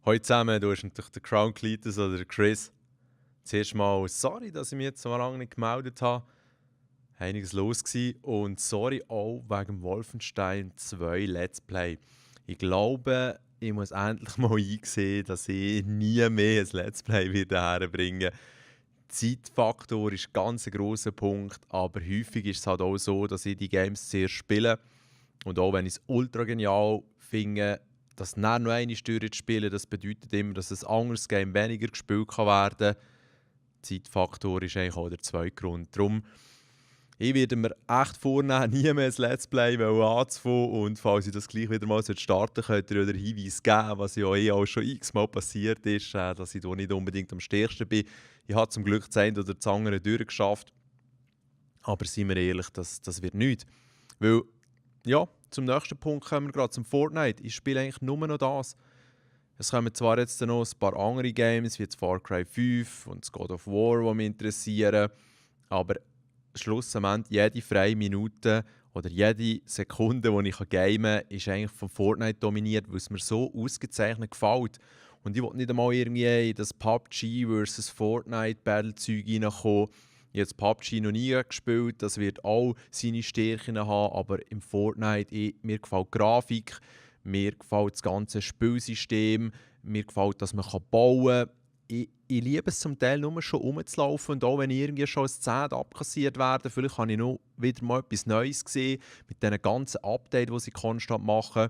Hallo zusammen, du hast natürlich den Crown Cletus oder den Chris. Zuerst mal sorry, dass ich mich jetzt so lange nicht gemeldet habe. Einiges los gewesen. Und sorry auch wegen dem Wolfenstein 2 Let's Play. Ich glaube, ich muss endlich mal einsehen, dass ich nie mehr ein Let's Play wieder herbringen. Zeitfaktor ist ganz ein grosser Punkt, aber häufig ist es halt auch so, dass ich die Games sehr spiele. Und auch wenn ich es ultra genial finde, das dann noch einmal durchzuspielen, das bedeutet immer, dass ein anderes Game weniger gespielt kann werden. Zeitfaktor ist eigentlich auch der zweite Grund. Darum, ich werde mir echt vornehmen, nie mehr ein Let's Play anzufangen. Und falls ich das gleich wieder mal starten sollte, könnt ihr wieder Hinweise geben, was ja auch schon x-mal passiert ist, dass ich da nicht unbedingt am stärksten bin. Ich habe zum Glück das eine oder das andere durchgeschafft. Aber seien wir ehrlich, das wird nichts. Weil, ja, zum nächsten Punkt kommen wir gerade, zum Fortnite. Ich spiele eigentlich nur noch das. Es kommen zwar jetzt noch ein paar andere Games, wie jetzt Far Cry 5 und das God of War, die mich interessieren, aber schlussendlich jede freie Minute oder jede Sekunde, die ich gamen kann, ist eigentlich von Fortnite dominiert, weil es mir so ausgezeichnet gefällt. Und ich will nicht einmal irgendwie in das PUBG vs Fortnite Battle-Zeug reinkommen. Ich habe jetzt PUBG noch nie gespielt, das wird auch seine Stärken haben, aber im Fortnite, mir gefällt die Grafik, mir gefällt das ganze Spielsystem, mir gefällt, dass man bauen kann. Ich liebe es zum Teil nur schon rumzulaufen und auch wenn irgendwie schon ein 10 abkassiert werden, vielleicht habe ich noch wieder mal etwas Neues gesehen mit diesen ganzen Updates, die sie konstant machen.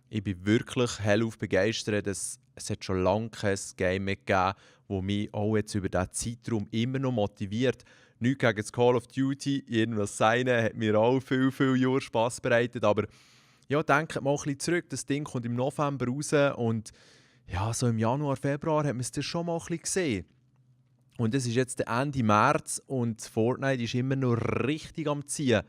Ich bin wirklich hellauf begeistert. Es hat schon lange kein Game mehr gegeben, das mich auch jetzt über diesen Zeitraum immer noch motiviert. Nichts gegen das Call of Duty, irgendwas seine, hat mir auch viel Jahre Spass bereitet, aber ja, denkt mal ein bisschen zurück, das Ding kommt im November raus und ja, so im Januar, Februar hat man es das schon mal ein bisschen gesehen. Und es ist jetzt der Ende März und Fortnite ist immer noch richtig am Ziehen.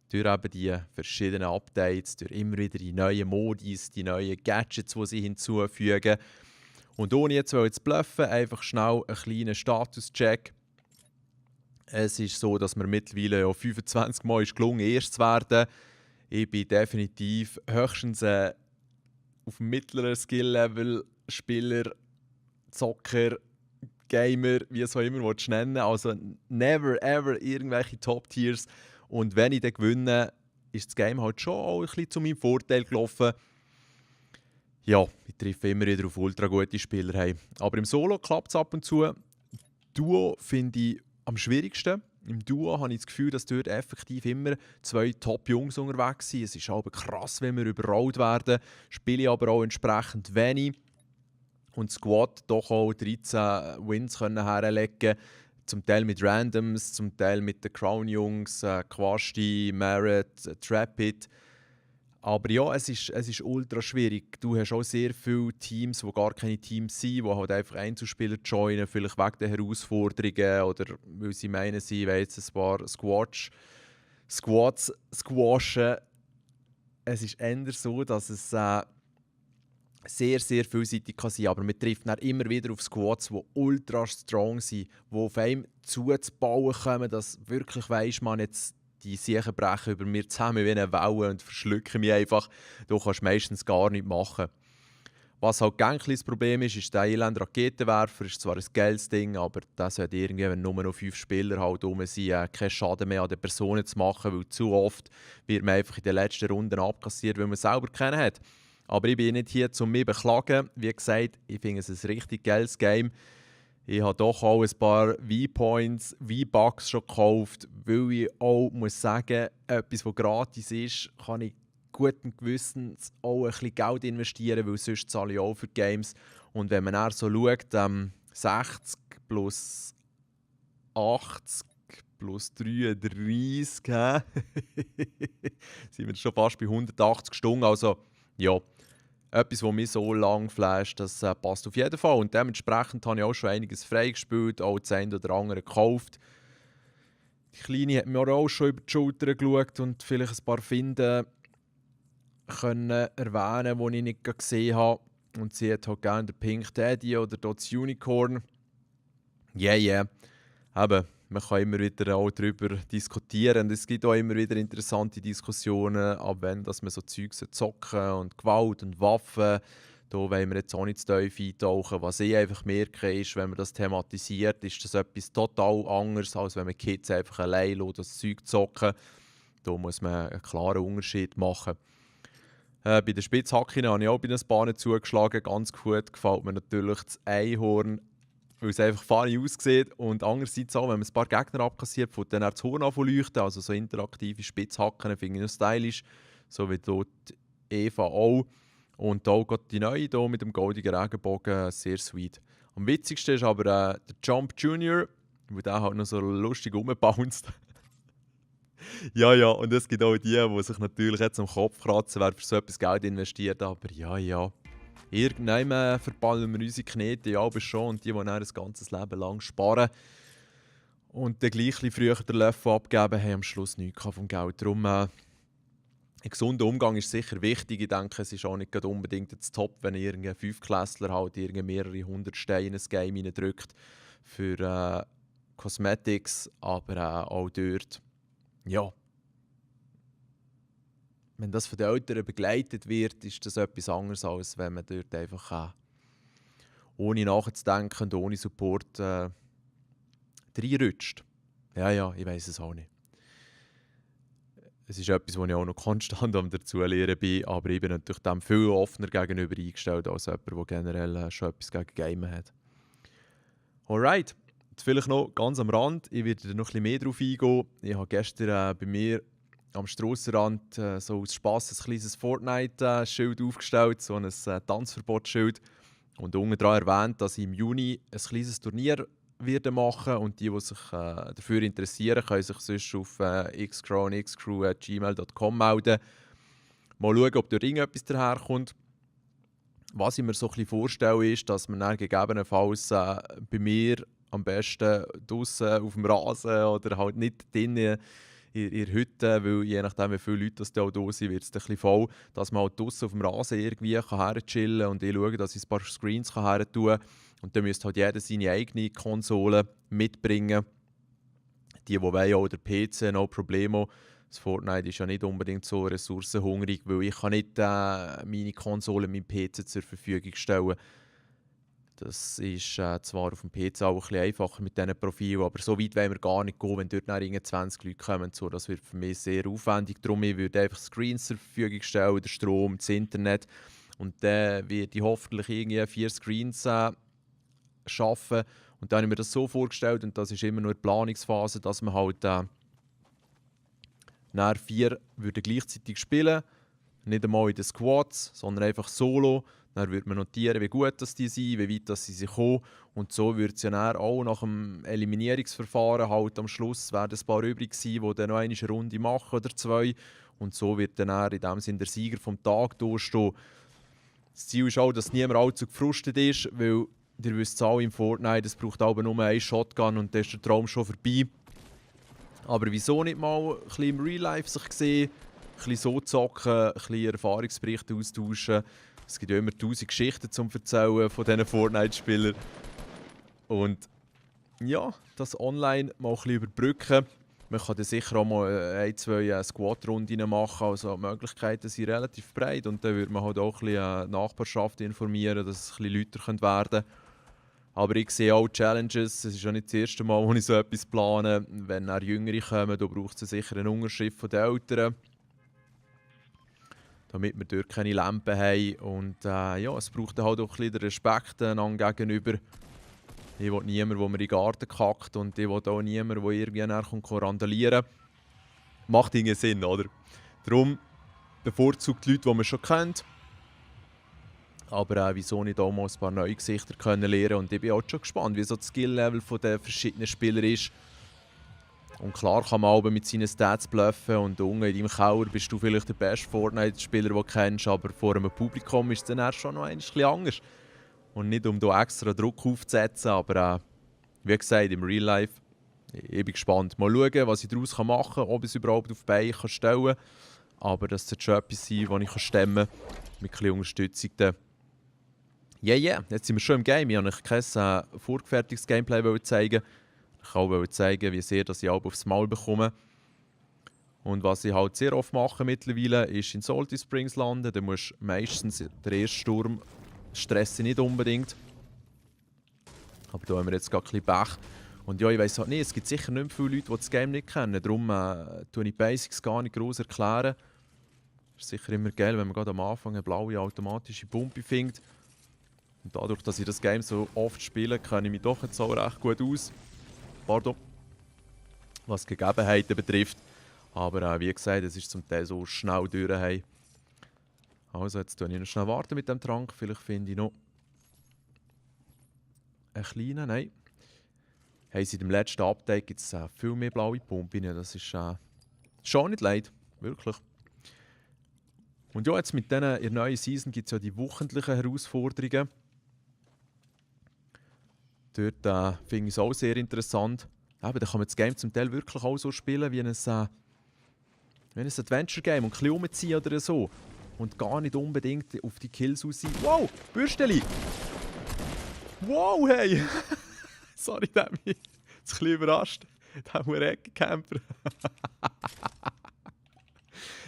Durch eben die verschiedenen Updates, durch immer wieder die neuen Modis, die neuen Gadgets, die sie hinzufügen. Und ohne jetzt zu bluffen, einfach schnell einen kleinen Status-Check. Es ist so, dass mir mittlerweile ja 25 Mal ist gelungen, erst zu werden. Ich bin definitiv höchstens auf dem mittleren Skill-Level Spieler, Zocker, Gamer, wie es auch immer willst nennen. Also never ever irgendwelche Top-Tiers. Und wenn ich dann gewinne, ist das Game halt schon auch ein bisschen zu meinem Vorteil gelaufen. Ja, ich treffe immer wieder auf ultra gute Spieler. Hey. Aber im Solo klappt es ab und zu. Duo finde ich am schwierigsten. Im Duo habe ich das Gefühl, dass dort effektiv immer zwei Top-Jungs unterwegs sind. Es ist aber krass, wenn wir überrollt werden. Spiele aber auch entsprechend wenig. Und Squad doch auch 13 Wins können herlegen. Zum Teil mit Randoms, zum Teil mit den Crown-Jungs, Quasti, Merritt, Trapit. Aber ja, es ist ultra schwierig. Du hast auch sehr viele Teams, die gar keine Teams sind, die halt einfach Einzelspieler joinen, vielleicht wegen der Herausforderungen oder weil sie meinen, sie wollen jetzt ein paar Squads squashen. Es ist eher so, dass es sehr vielseitig kann sein, aber man trifft dann immer wieder auf Squads, die ultra strong sind, die auf einem zuzubauen kommen, dass wirklich weisst man jetzt die Siechen brechen über mir zusammen wie eine Welle und verschlucken mich einfach. Du kannst meistens gar nichts machen. Was halt gängig das Problem ist, ist der elende Raketenwerfer. Ist zwar ein geiles Ding, aber das sollte irgendwie, wenn nur noch 5 Spieler halt rum sind, keinen Schaden mehr an den Personen zu machen, weil zu oft wird man einfach in den letzten Runden abkassiert, weil man selber keinen hat. Aber ich bin nicht hier, um mich zu beklagen. Wie gesagt, ich finde es ein richtig geiles Game. Ich habe doch auch ein paar V-Points, V-Bucks schon gekauft, weil ich auch muss sagen, etwas, was gratis ist, kann ich guten Gewissens auch ein bisschen Geld investieren, weil sonst zahle ich auch für Games. Und wenn man dann so schaut, 60 plus 80 plus 33, sind wir schon fast bei 180 Stunden. Also ja, etwas, das mich so lang flasht, das passt auf jeden Fall. Und dementsprechend habe ich auch schon einiges freigespielt, auch das eine oder andere gekauft. Die Kleine hat mir auch schon über die Schulter geschaut und vielleicht ein paar Finden können erwähnen, die ich nicht gesehen habe. Und sie hat halt gerne den Pink Daddy oder dort das Unicorn. Yeah. Eben, man kann immer wieder auch darüber diskutieren. Und es gibt auch immer wieder interessante Diskussionen, ab wann dass man so Zeugs zocken und Gewalt und Waffen. Da wollen wir jetzt auch nicht zu tief eintauchen. Was ich einfach merke, ist, wenn man das thematisiert, ist das etwas total anderes, als wenn man Kids einfach allein lässt, das Zeug zocken. Da muss man einen klaren Unterschied machen. Bei den Spitzhacken habe ich auch bei den Bahnen zugeschlagen. Ganz gut gefällt mir natürlich das Einhorn, weil es einfach funny aussieht. Und andererseits auch, wenn man ein paar Gegner abkassiert, fängt dann auch das Horn an zu leuchten. Also so interaktive Spitzhacken finde ich noch stylisch. So wie dort Eva auch. Und auch gerade die neue hier mit dem goldigen Regenbogen, sehr sweet. Am witzigsten ist aber der Jump Junior, weil der halt noch so lustig rumbounced. Ja, und es gibt auch die sich natürlich jetzt am Kopf kratzen, wer für so etwas Geld investiert. Aber ja. Irgendwann verballen wir unsere Knete ja aber schon. Und die dann ein ganzes Leben lang sparen und dann gleich ein früher den Löffel abgeben, haben am Schluss nichts vom Geld. Darum, ein gesunder Umgang ist sicher wichtig. Ich denke, es ist auch nicht unbedingt das Top, wenn irgendein Fünftklässler halt mehrere hundert Steine in ein Game reindrückt für Cosmetics, aber auch dort. Ja, wenn das von den Eltern begleitet wird, ist das etwas anderes, als wenn man dort einfach ohne nachzudenken und ohne Support reinrutscht. Ja, ich weiss es auch nicht. Es ist etwas, wo ich auch noch konstant am dazulernen bin, aber ich bin natürlich dem viel offener gegenüber eingestellt als jemand, der generell schon etwas gegen Gamen hat. Alright, jetzt vielleicht noch ganz am Rand, ich werde da noch ein bisschen mehr drauf eingehen. Ich habe gestern bei mir am Strassenrand so aus Spass ein kleines Fortnite-Schild aufgestellt, so ein Tanzverbotsschild. Und unten dran erwähnt, dass ich im Juni ein kleines Turnier werde machen und die sich dafür interessieren, können sich sonst auf xcrew@gmail.com melden. Mal schauen, ob dort irgendetwas daherkommt. Was ich mir so ein bisschen vorstelle, ist, dass man dann gegebenenfalls bei mir am besten draussen auf dem Rasen oder halt nicht drinnen in der Hütte, weil je nachdem wie viele Leute das da sind, wird es ein bisschen voll, dass man halt draussen auf dem Rasen irgendwie herchillen kann und ich schaue, dass ich ein paar Screens her tun kann. Und dann müsste halt jeder seine eigene Konsole mitbringen. Die wollen auch der PC, no problemo. Das Fortnite ist ja nicht unbedingt so ressourcenhungrig, weil ich kann nicht meine Konsole, meinen PC zur Verfügung stellen. Das ist zwar auf dem PC auch ein bisschen einfacher mit diesen Profilen, aber so weit wollen wir gar nicht gehen, wenn dort nach 20 Leute kommen. So, das wird für mich sehr aufwendig. Darum würde ich einfach Screens zur Verfügung stellen, den Strom, das Internet. Und dann werde ich hoffentlich irgendwie 4 Screens schaffen. Und dann habe ich mir das so vorgestellt, und das ist immer nur die Planungsphase, dass man halt nach 4 würden gleichzeitig spielen, nicht einmal in den Squads, sondern einfach solo. Dann würde man notieren, wie gut das die sind, wie weit das sie kommen. Und so würde es ja dann auch nach dem Eliminierungsverfahren halt am Schluss werden ein paar übrig sein, die dann noch eine Runde machen oder 2. Und so wird dann in dem Sinne der Sieger vom Tag durchstehen. Das Ziel ist auch, dass niemand allzu gefrustet ist, weil ihr wisst es alle im Fortnite, es braucht aber nur einen Shotgun und dann ist der Traum schon vorbei. Aber wieso nicht mal ein bisschen im Real Life sich sehen, ein bisschen so zocken, ein bisschen Erfahrungsberichte austauschen. Es gibt ja immer 1000 Geschichten zum Erzählen von diesen Fortnite-Spielern. Und ja, das online mal ein bisschen überbrücken. Man kann dann sicher auch mal 1-2 Squad-Runden machen, also die Möglichkeiten sind relativ breit. Und dann würde man halt auch ein bisschen die Nachbarschaft informieren, dass es ein bisschen lauter werden können. Aber ich sehe auch Challenges, es ist ja nicht das erste Mal, wo ich so etwas plane. Wenn auch Jüngere kommen, da braucht es sicher eine Unterschrift von den Eltern, damit wir dort keine Lampen haben. Und ja, es braucht halt auch ein bisschen den Respekt einander gegenüber. Ich will niemanden, der mir in den Garten kackt, und ich will auch niemanden, der irgendwie nachher randalieren kann. Macht irgendwie Sinn, oder? Darum bevorzugt die Leute, die man schon kennt. Aber wieso nicht auch mal ein paar neue Gesichter können lernen. Und ich bin auch schon gespannt, wie so das Skill-Level der verschiedenen Spieler ist. Und klar kann man aber mit seinen Stats bluffen und unten in deinem Keller bist du vielleicht der beste Fortnite-Spieler, den du kennst, aber vor einem Publikum ist es dann erst schon noch ein bisschen anders. Und nicht, um da extra Druck aufzusetzen, aber wie gesagt, im Real Life, ich bin gespannt. Mal schauen, was ich daraus machen kann, ob ich es überhaupt auf die Beine stellen kann. Aber das sollte schon etwas sein, das ich stemmen kann, mit ein bisschen Unterstützung. Yeah, jetzt sind wir schon im Game. Ich wollte euch kein vorgefertigtes Gameplay zeigen. Ich wollte auch zeigen, wie sehr ich aufs Maul bekomme. Und was ich halt sehr oft mache mittlerweile, ist in Salty Springs landen. Da musst du meistens den ersten Sturm stressen nicht unbedingt. Aber da haben wir jetzt gerade ein bisschen Pech. Und ja, ich weiss halt nicht, es gibt sicher nicht mehr viele Leute, die das Game nicht kennen. Darum tue ich die Basics gar nicht groß erklären. Es ist sicher immer geil, wenn man gerade am Anfang eine blaue automatische Pumpe findet. Und dadurch, dass ich das Game so oft spiele, kenne ich mich doch jetzt auch recht gut aus. Pardon. Was die Gegebenheiten betrifft. Aber wie gesagt, es ist zum Teil so schnell durch. Hey. Also, jetzt tue ich noch schnell warten mit dem Trank. Vielleicht finde ich noch einen kleinen. Nein. Hey, seit dem letzten Update gibt es viel mehr blaue Pumpen. Das ist schon nicht leid. Wirklich. Und ja, jetzt mit denen in der neuen Season gibt es ja die wöchentlichen Herausforderungen. Dort finde ich es auch sehr interessant. Eben, da kann man das Game zum Teil wirklich auch so spielen wie ein Adventure-Game und ein bisschen rumziehen oder so. Und gar nicht unbedingt auf die Kills aus sein. Wow, Bürsteli! Wow, hey! Sorry, der hat mich jetzt ein bisschen überrascht. Der Eckencamper.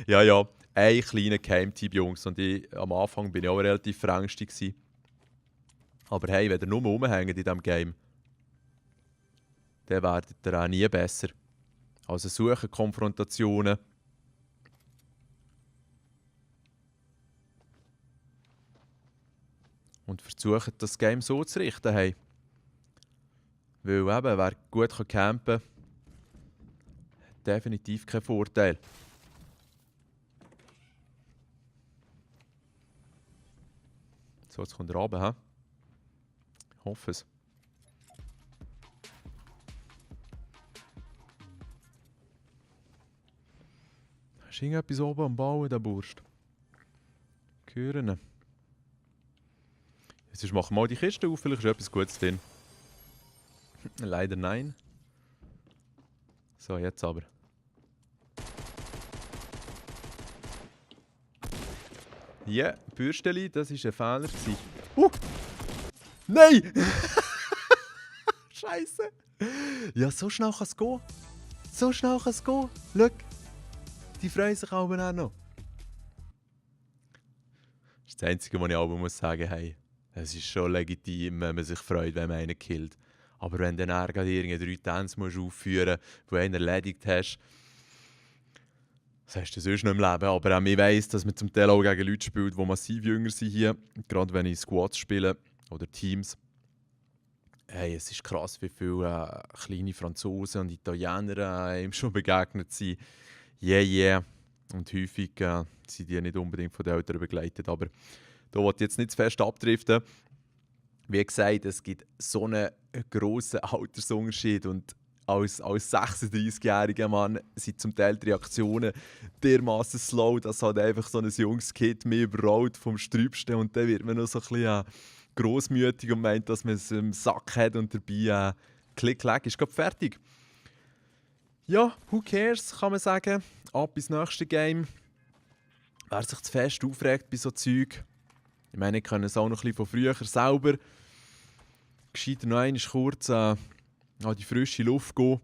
Ja, ein kleiner Game-Typ, Jungs. Und am Anfang bin ich auch relativ verängstigt gewesen. Aber hey, wenn ihr nur rumhängt in diesem Game, dann werdet ihr auch nie besser. Also suchen Konfrontationen. Und versuchen, das Game so zu richten. Hey. Weil eben, wer gut campen kann, hat definitiv keinen Vorteil. So, jetzt kommt er runter, he? Ich hoffe es. Hast du irgendetwas oben am Bauen, der Burst? Hören. Jetzt machen wir mal die Kiste auf, vielleicht ist etwas Gutes drin. Leider nein. So, jetzt aber. Ja, yeah, Bürsteli, das war ein Fehler. Nein! Scheiße! Ja, so schnell kann es gehen. So schnell kann es gehen. Schau, die freuen sich aber auch noch. Das ist das Einzige, was ich aber muss sagen, hey, es ist schon legitim, wenn man sich freut, wenn man einen killt. Aber wenn du dann gerade irgendeine 3 Tänze aufführen musst, die du einen erledigt hast, das hast du sonst nicht im Leben. Aber auch ich weiss, dass man zum Teil auch gegen Leute spielt, die massiv jünger sind hier. Gerade wenn ich Squads spiele oder Teams. Hey, es ist krass, wie viele kleine Franzosen und Italiener ihm schon begegnet sind. Yeah. Und häufig sind die nicht unbedingt von den Eltern begleitet. Aber da wollte ich jetzt nicht zu fest abdriften. Wie gesagt, es gibt so einen grossen Altersunterschied. Und als 36-jähriger Mann sind zum Teil die Reaktionen dermaßen slow, dass halt einfach so ein junges Kind mehr überrollt vom Sträubsten. Und dann wird man noch so ein bisschen grossmütig und meint, dass man es im Sack hat und dabei klick-klack ist gerade fertig. Ja, who cares, kann man sagen. Ab ins nächste Game. Wer sich zu fest aufregt bei so Zeug. Ich meine, ich kenne es auch noch ein bisschen von früher selber. Gescheiter noch einmal kurz an die frische Luft gehen.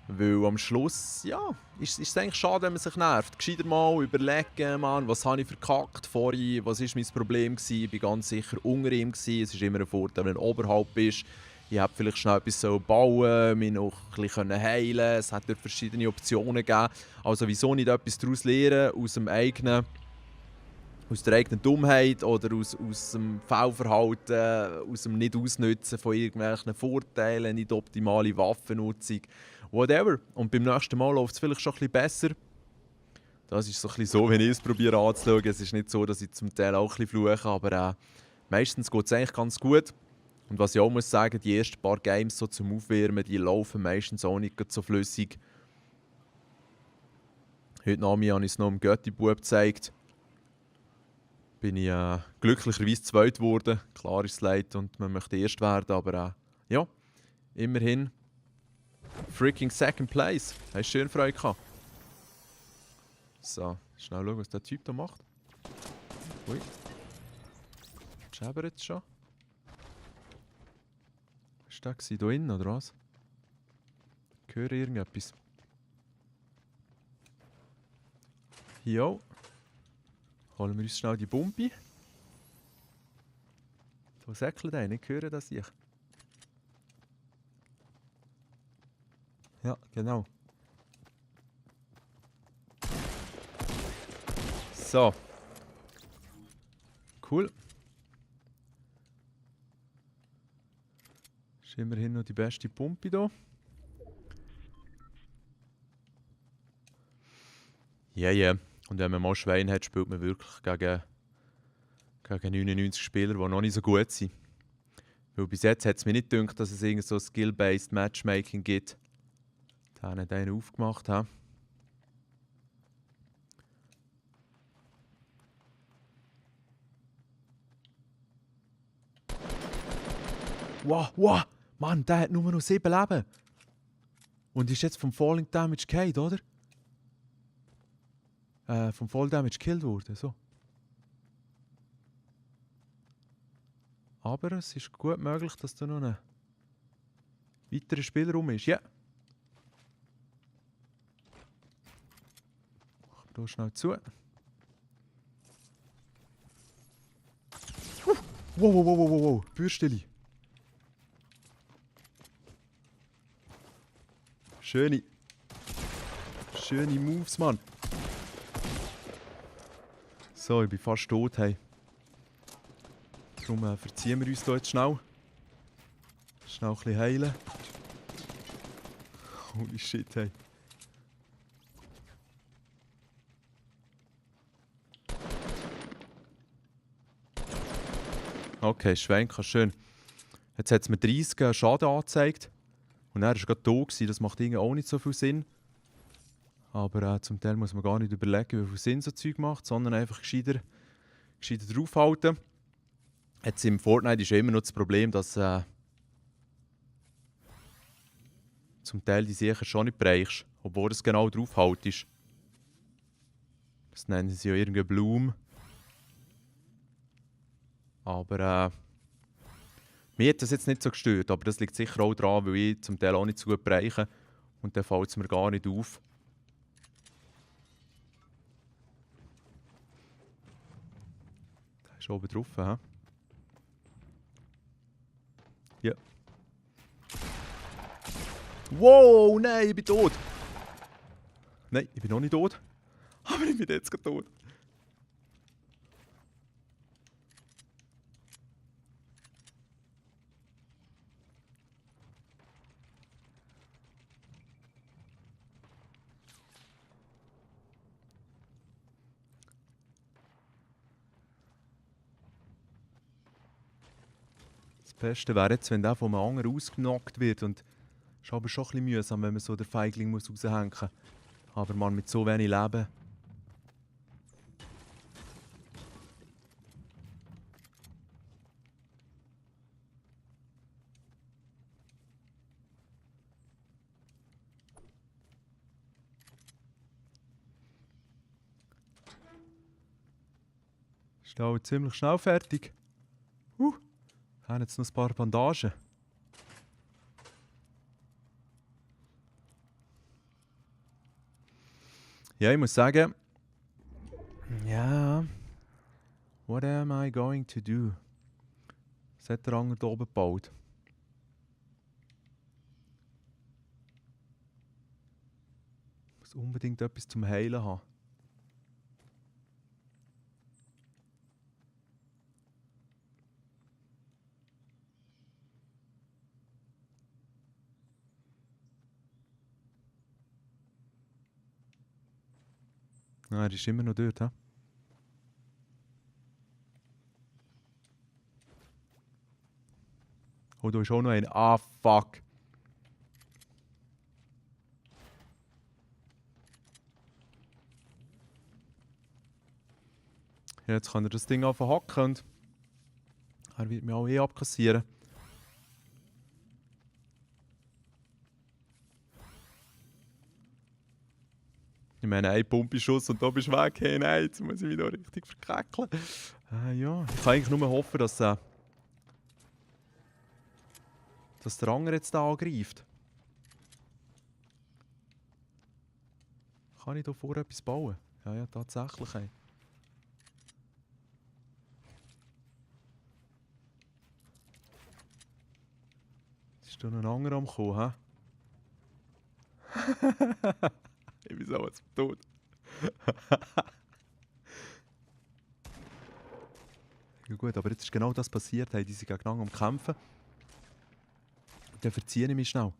Weil am Schluss, ja, ist es eigentlich schade, wenn man sich nervt. Gescheiter mal überlegen, Mann, was habe ich verkackt vorhin, was war mein Problem gewesen. Ich war ganz sicher unter ihm gewesen. Es ist immer ein Vorteil, wenn du oberhalb bist. Ich hätte vielleicht schnell etwas bauen, mich noch ein bisschen heilen können. Es hat dort verschiedene Optionen gegeben. Also wieso nicht etwas daraus lernen, aus der eigenen Dummheit oder aus dem Fehlverhalten, aus dem Nicht-Ausnutzen von irgendwelchen Vorteilen, nicht optimale Waffennutzung, whatever. Und beim nächsten Mal läuft es vielleicht schon ein bisschen besser. Das ist so, ein bisschen so, wenn ich es probiere anzuschauen. Es ist nicht so, dass ich zum Teil auch ein bisschen fluche, aber meistens geht es eigentlich ganz gut. Und was ich auch muss sagen, die ersten paar Games so zum Aufwärmen, die laufen meistens auch nicht so flüssig. Heute Abend habe ich es noch dem Götti-Bub gezeigt. Bin ich glücklicherweise Zweit geworden. Klar ist es leid und man möchte Erst werden, aber ja, immerhin freaking Second Place. Hast du schön Freude gehabt. So, schnell schauen, was der Typ da macht. Ui. Scheppert es schon? Ist der hier innen, oder was? Ich höre irgendetwas. Jo. Holen wir uns schnell die Pumpe. Wo säckelt der? Ich höre das ich. Ja, genau. So. Cool. Ist immerhin noch die beste Pumpe hier. Ja, ja. Und wenn man mal Schwein hat, spielt man wirklich gegen 99 Spieler, die noch nicht so gut sind. Weil bis jetzt hat es mir nicht gedacht, dass es irgend so Skill-Based Matchmaking gibt. Da habe ich einen aufgemacht. He. Wow, wow! Mann, der hat nur noch 7 Leben. Und ist jetzt vom Falling Damage gefallen, oder? Vom Fall Damage gekillt worden. So. Aber es ist gut möglich, dass da noch ein weiterer Spieler rum ist. Ja. Machen wir hier schnell zu. Wow, wow, wow, wow, wow. Bürsteli. Schöne Moves, Mann. So, ich bin fast tot. Hey. Darum verziehen wir uns hier jetzt schnell. Schnell ein bisschen heilen. Holy shit, hey. Okay, Schwenker, schön. Jetzt hat es mir 30 Schaden angezeigt. Und er war gerade tot. Das macht irgendwie auch nicht so viel Sinn. Aber zum Teil muss man gar nicht überlegen, wie viel Sinn so Zeug macht, sondern einfach gescheiter draufhalten. Jetzt im Fortnite ist ja immer noch das Problem, dass zum Teil die sicher schon nicht bereichst, obwohl du es genau draufhaltest. Das nennen sie ja irgendwie Bloom. Aber mir hat das jetzt nicht so gestört, aber das liegt sicher auch daran, weil ich zum Teil auch nicht so gut bereiche und dann fällt es mir gar nicht auf. Der ist oben drauf, hä? Ja. Wow, nein, ich bin tot! Nein, ich bin noch nicht tot. Aber ich bin jetzt gerade tot. Das Beste wäre jetzt, wenn der von einem anderen ausgenockt wird. Und es ist aber schon ein bisschen mühsam, wenn man so den Feigling muss raushängen muss. Aber man mit so wenig Leben. Ist auch ziemlich schnell fertig. Haben jetzt noch ein paar Bandagen. Ja, ich muss sagen, ja, what am I going to do? Was hat der andere hier oben gebaut? Ich muss unbedingt etwas zum Heilen haben. Ah, er ist immer noch dort, hä? Oh, da ist auch noch einer. Ah, fuck. Jetzt kann er das Ding anfangen hacken und er wird mich auch abkassieren. Ich meine, ein Pumpenschuss und da bist du weg. Hey, nein, jetzt muss ich mich noch richtig verkackeln. Ja, ich kann eigentlich nur hoffen, dass der andere jetzt da angreift. Kann ich hier vorne etwas bauen? Ja, tatsächlich. Hey. da noch ein anderer am kommen, hä? Ich bin so was tot. Ja gut, aber jetzt ist genau das passiert. Hey, die sind gegeneinander am Kämpfen. Und dann verziehe ich mich schnell.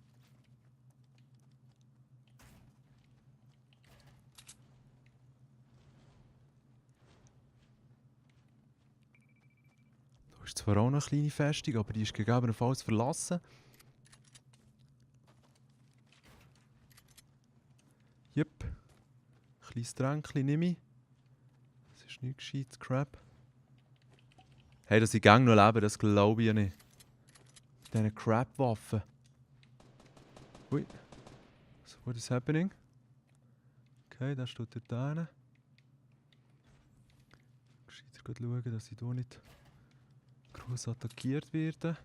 Da ist zwar auch noch eine kleine Festung, aber die ist gegebenenfalls verlassen. Jupp. Kleines Tränkchen nehme ich. Das ist nicht gescheit, Crap. Hey, dass ich Gang noch lebe, das glaube ich ja nicht. Mit diesen Crap-Waffen. Ui. So, what is happening? Okay, da steht dort einer. Gescheiter gut schauen, dass ich hier nicht groß attackiert werde.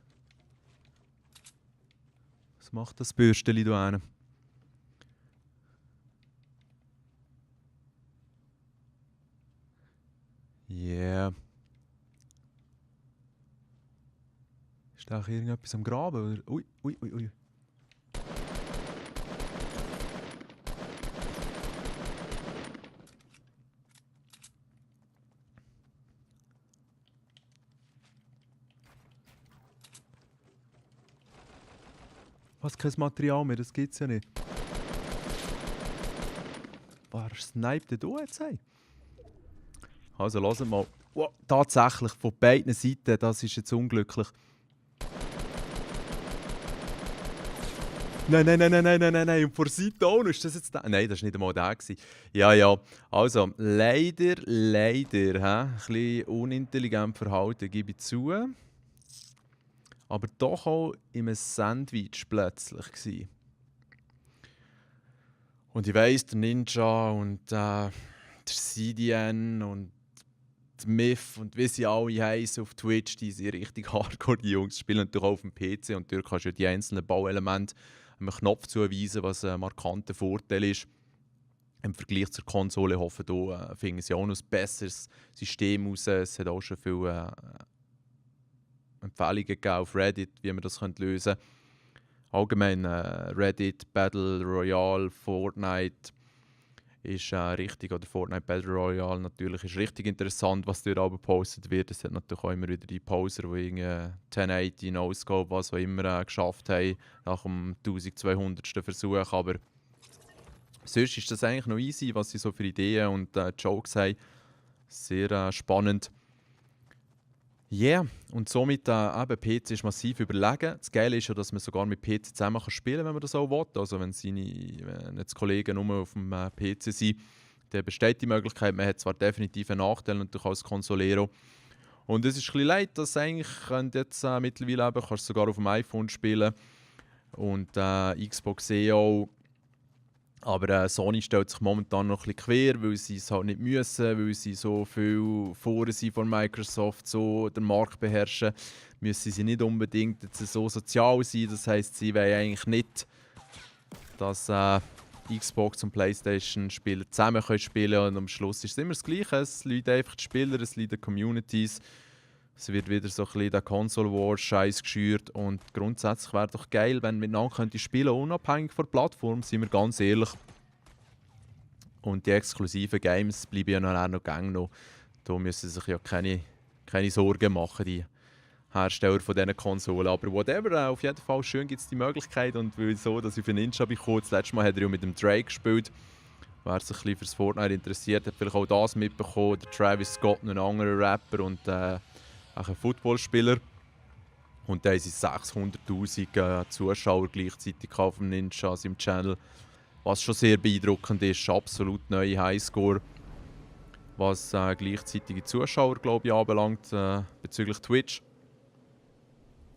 Was macht das Bürsteli da hinten? Yeah. Ist da auch irgendetwas am Graben? Oder? Ui, ui, ui, ui. Was, kein Material mehr? Das gibt's ja nicht. Wer sniped denn da jetzt? Hey? Also, hört mal. Wow, tatsächlich, von beiden Seiten, das ist jetzt unglücklich. Nein, nein, nein, nein, nein, nein, nein, nein. Und vor der Seite auch noch. Ist das jetzt der? Nein, das war nicht einmal der. Ja, ja. Also, leider, ein bisschen unintelligent verhalten, gebe ich zu. Aber doch auch in einem Sandwich plötzlich gewesen. Und ich weiss, der Ninja und der CDN und die Myth und wie sie alle heißen auf Twitch, die sind richtig hardcore, die Jungs. Die spielen natürlich auch auf dem PC und dort kannst du ja die einzelnen Bauelemente einem Knopf zuweisen, was ein markanter Vorteil ist. Im Vergleich zur Konsole hoffen da finden sie auch noch ein besseres System raus. Es hat auch schon viele Empfehlungen gegeben auf Reddit, wie man das lösen könnte. Allgemein Reddit, Battle Royale, Fortnite ist richtig, oder Fortnite Battle Royale natürlich ist richtig interessant, was dort aber gepostet wird. Es hat natürlich auch immer wieder die Poser, die irgendwie 1080, No-Scope, was auch immer geschafft haben, nach dem 1200. Versuch. Aber sonst ist das eigentlich noch easy, was sie so für Ideen und Jokes haben. Sehr spannend. Ja, yeah. Und somit eben PC ist massiv überlegen. Das Geile ist ja, dass man sogar mit PC zusammen spielen kann, wenn man das auch will. Also wenn jetzt Kollegen nur auf dem PC sind, dann besteht die Möglichkeit. Man hat zwar definitiv einen Nachteil natürlich als Consolero. Und es ist ein bisschen leid, dass eigentlich jetzt mittlerweile eben, kannst du sogar auf dem iPhone spielen und Xbox auch. Aber Sony stellt sich momentan noch ein bisschen quer, weil sie es halt nicht müssen, weil sie so viel vorne sind von Microsoft, so den Markt beherrschen, müssen sie nicht unbedingt jetzt so sozial sein. Das heisst, sie wollen eigentlich nicht, dass Xbox und PlayStation-Spieler zusammen spielen können. Und am Schluss ist es immer das Gleiche. Es liegt einfach die Spieler, es liegt die Communities. Es wird wieder so ein bisschen der Console-War-Scheiß geschürt. Und grundsätzlich wäre doch geil, wenn miteinander spielen könnte, unabhängig von der Plattform, sind wir ganz ehrlich. Und die exklusiven Games bleiben ja noch gängig noch. Da müssen sich ja keine Sorgen machen, die Hersteller von diesen Konsolen. Aber whatever, auf jeden Fall schön gibt es die Möglichkeit. Und weil so, dass ich für Ninja bekomme, das letzte Mal hat er ja mit dem Drake gespielt. Wer sich ein bisschen für das Fortnite interessiert, hat vielleicht auch das mitbekommen. Der Travis Scott, ein anderer Rapper und auch ein Footballspieler. Und da haben sie 600'000 Zuschauer gleichzeitig auf dem Ninja, seinem Channel. Was schon sehr beeindruckend ist. Absolut neue Highscore. Was gleichzeitige Zuschauer, glaube ich, anbelangt bezüglich Twitch.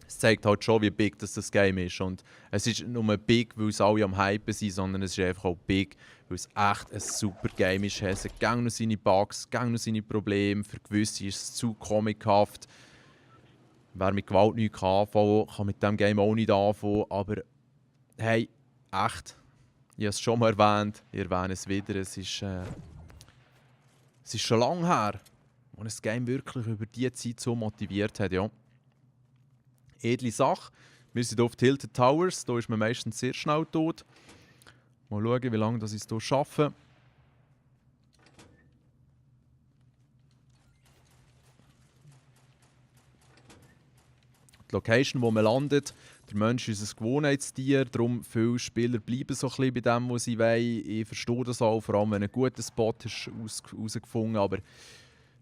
Es zeigt halt schon, wie big das Game ist. Und es ist nicht nur big, weil es alle am Hypen sind, sondern es ist einfach auch big, weil es echt ein super Game ist. Es hat noch seine Bugs, noch seine Probleme. Für gewisse ist es zu comichaft. Wer mit Gewalt nichts anfangen kann mit diesem Game auch nicht anfangen. Aber hey, echt, ich habe es schon mal erwähnt, ich erwähne es wieder. Es ist schon lange her, als das Game wirklich über diese Zeit so motiviert hat. Ja. Edle Sache. Wir sind hier auf Tilted Towers, da ist man meistens sehr schnell tot. Mal schauen, wie lange ich es hier schaffe. Die Location, wo man landet, der Mensch ist ein Gewohnheitstier, darum viele Spieler bleiben so ein bisschen bei dem, was sie wollen. Ich verstehe das auch, vor allem wenn ein guter Spot ist herausgefunden, aber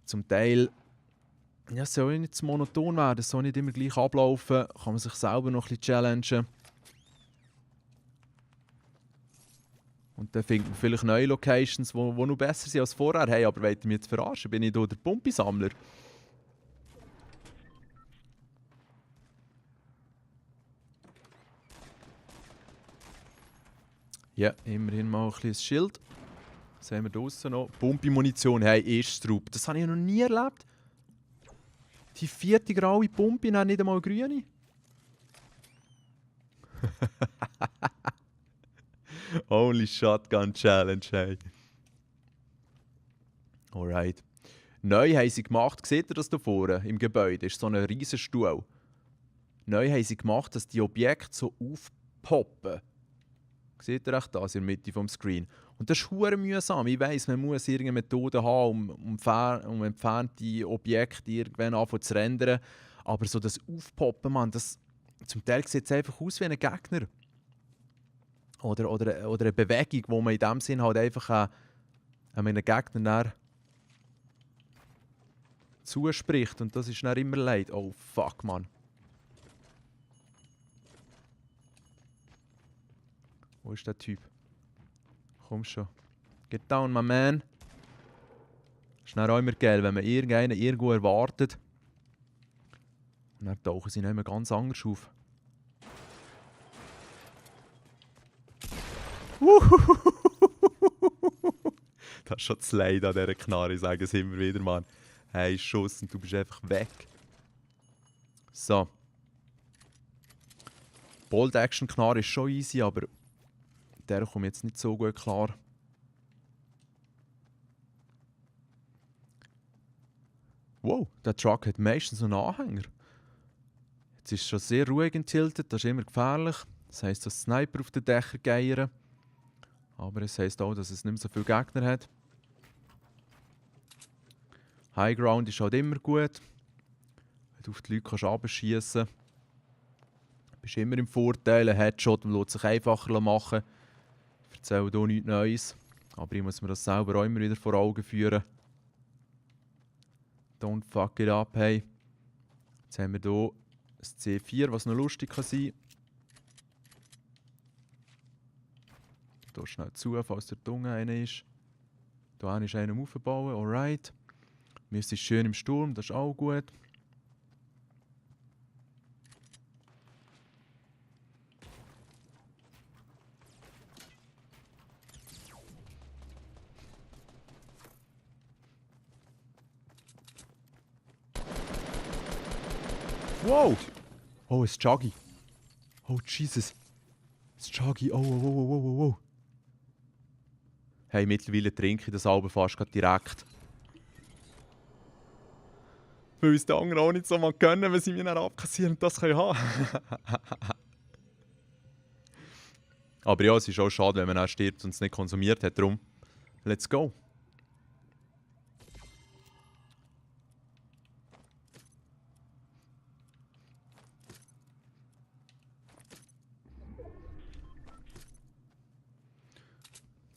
zum Teil ja, es soll nicht zu monoton werden, es soll nicht immer gleich ablaufen, kann man sich selber noch ein bisschen challengen. Und dann findet man vielleicht neue Locations, die noch besser sind als vorher. Hey, aber wollt ihr mich jetzt verarschen? Bin ich hier der Pumpisammler? Ja, immerhin mal ein bisschen Schild. Was haben wir draussen noch? Pumpi-Munition, hey, Erststraub. Das habe ich noch nie erlebt. Die 4. graue Pumpe, nicht einmal grüne. Only Shotgun Challenge, hey. Alright. Neu haben sie gemacht, seht ihr das da vorne im Gebäude? Das ist so ein riesen Stuhl. Neu haben sie gemacht, dass die Objekte so aufpoppen. Seht ihr echt das in der Mitte des Screen? Und das ist verdammt mühsam. Ich weiss, man muss irgendeine Methode haben, um entfernte Objekte irgendwann anfangen zu rendern. Aber so das Aufpoppen, man, das, zum Teil sieht es einfach aus wie ein Gegner. Oder eine Bewegung, wo man in dem Sinn halt einfach einem Gegner zuspricht. Und das ist dann immer leid. Oh fuck, Mann. Wo ist der Typ? Komm schon. Get down, my man. Ist dann auch immer geil, wenn man irgendeinen irgendwo erwartet. Und dann tauchen sie nicht mehr ganz anders auf. Das ist schon das Leid an dieser Knarre, ich sage es immer wieder, Mann. Hey, Schuss und du bist einfach weg. So. Bolt-Action-Knarre ist schon easy, aber der kommt jetzt nicht so gut klar. Wow, der Truck hat meistens einen Anhänger. Jetzt ist es schon sehr ruhig in Tilted, das ist immer gefährlich. Das heisst, dass Sniper auf den Dächern geiern. Aber es heisst auch, dass es nicht mehr so viele Gegner hat. High Ground ist halt immer gut. Wenn du auf die Leute runterschiessen kannst, bist du immer im Vorteil. Ein Headshot lässt sich einfacher machen. Ich erzähle hier nichts Neues. Aber ich muss mir das selber auch immer wieder vor Augen führen. Don't fuck it up, hey. Jetzt haben wir hier ein C4, was noch lustig kann sein. Hier schnell zu, falls der Dunge einer ist. Hier ist einer aufgebaut, alright. Wir sind schön im Sturm, das ist auch gut. Wow! Oh, es ist Chuggy. Oh, Jesus. Es ist Chuggy. Oh. Hey, mittlerweile trinke ich das Alben fast direkt. Weil es die anderen auch nicht so mal gönnen, wenn sie mir dann abkassieren und das können haben. Aber ja, es ist auch schade, wenn man dann stirbt und es nicht konsumiert hat. Darum, let's go.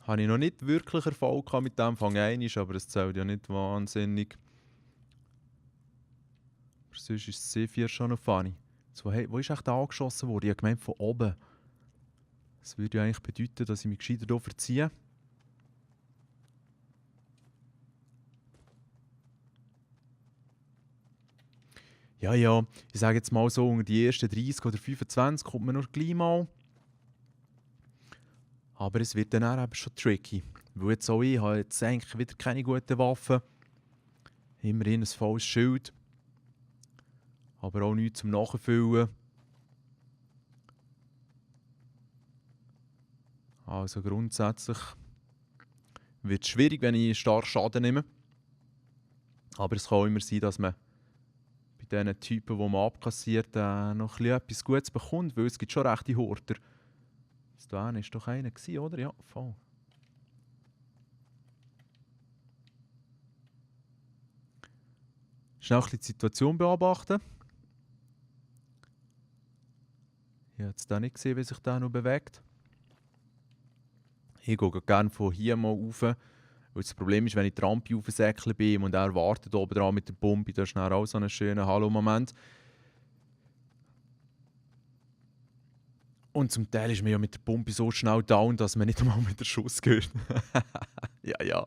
Habe ich noch nicht wirklich Erfolg mit dem Fang 1, aber es zählt ja nicht wahnsinnig. Aber sonst ist das C4 schon noch funny. So, hey, wo ist echt angeschossen worden? Ich habe gemeint, von oben. Das würde ja eigentlich bedeuten, dass ich mich gescheiter hier verziehe. Ja, ich sage jetzt mal so, unter die ersten 30 oder 25 kommt man noch gleich mal. Aber es wird dann auch eben schon tricky. Weil jetzt auch ich habe jetzt eigentlich wieder keine guten Waffen. Immerhin ein volles Schild. Aber auch nichts zum Nachfüllen. Also grundsätzlich wird es schwierig, wenn ich stark Schaden nehme. Aber es kann auch immer sein, dass man bei diesen Typen, die man abkassiert, noch etwas Gutes bekommt, weil es gibt schon rechte Horter. Das da war doch einer, oder? Ja, voll. Schnell ein bisschen die Situation beobachten. Ich habe jetzt nicht gesehen, wie sich der noch bewegt. Ich gehe gerne von hier mal rauf. Weil das Problem ist, wenn ich die Rampe aufsäckle bin und er wartet oben dran mit der Pumpe, da ist dann auch so einen schönen Hallo-Moment. Und zum Teil ist man ja mit der Pumpe so schnell down, dass man nicht einmal mit der Schuss gehört. Ja.